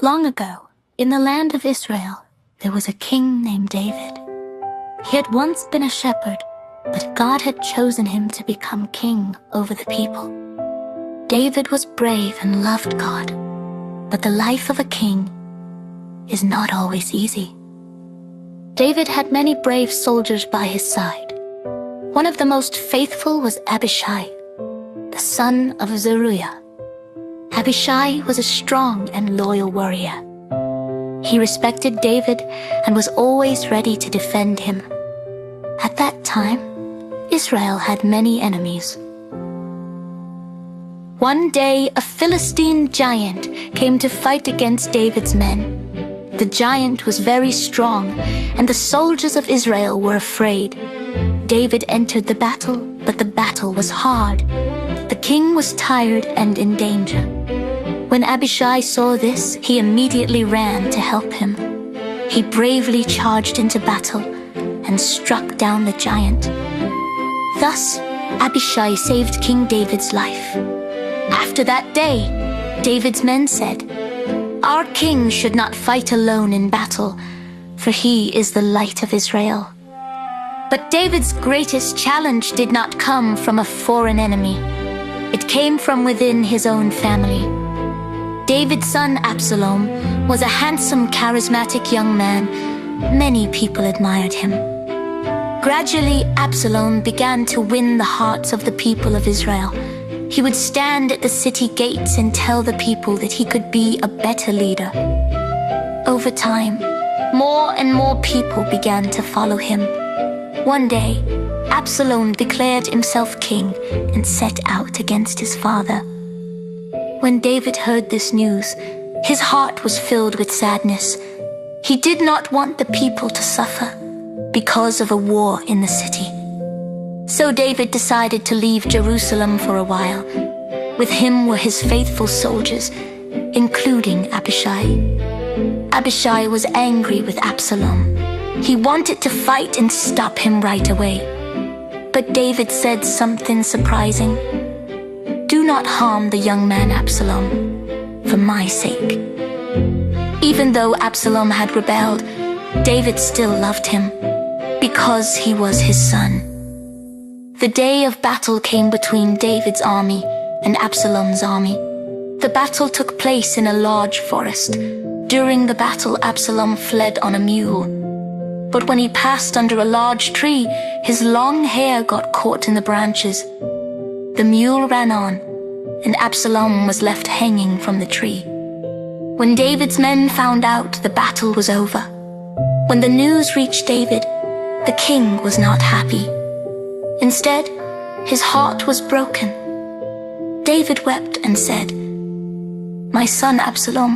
Long ago, in the land of Israel, there was a king named David. He had once been a shepherd, but God had chosen him to become king over the people. David was brave and loved God, but the life of a king is not always easy. David had many brave soldiers by his side. One of the most faithful was Abishai, the son of Zeruiah. Abishai was a strong and loyal warrior. He respected David and was always ready to defend him. At that time, Israel had many enemies. One day, a Philistine giant came to fight against David's men. The giant was very strong, and the soldiers of Israel were afraid. David entered the battle, but the battle was hard. The king was tired and in danger. When Abishai saw this, he immediately ran to help him. He bravely charged into battle and struck down the giant. Thus, Abishai saved King David's life. After that day, David's men said, "Our king should not fight alone in battle, for he is the light of Israel." But David's greatest challenge did not come from a foreign enemy. It came from within his own family. David's son Absalom was a handsome, charismatic young man. Many people admired him. Gradually, Absalom began to win the hearts of the people of Israel. He would stand at the city gates and tell the people that he could be a better leader. Over time, more and more people began to follow him. One day, Absalom declared himself king and set out against his father. When David heard this news, his heart was filled with sadness. He did not want the people to suffer because of a war in the city. So David decided to leave Jerusalem for a while. With him were his faithful soldiers, including Abishai. Abishai was angry with Absalom. He wanted to fight and stop him right away. But David said something surprising. "Do not harm the young man Absalom, for my sake." Even though Absalom had rebelled, David still loved him, because he was his son. The day of battle came between David's army and Absalom's army. The battle took place in a large forest. During the battle, Absalom fled on a mule. But when he passed under a large tree, his long hair got caught in the branches. The mule ran on, and Absalom was left hanging from the tree. When David's men found out, the battle was over. When the news reached David, the king was not happy. Instead, his heart was broken. David wept and said, "My son Absalom,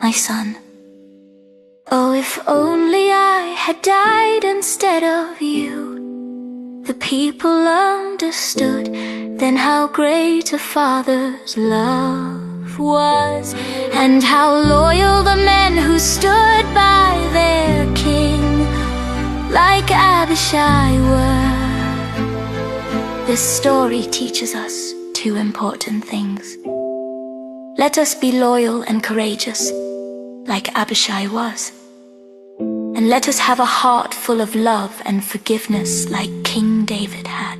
my son. Oh, if only I had died instead of you. The people understood then how great a father's love was, and how loyal the men who stood by their king, like Abishai were." This story teaches us two important things. Let us be loyal and courageous, like Abishai was. And let us have a heart full of love and forgiveness like King David had.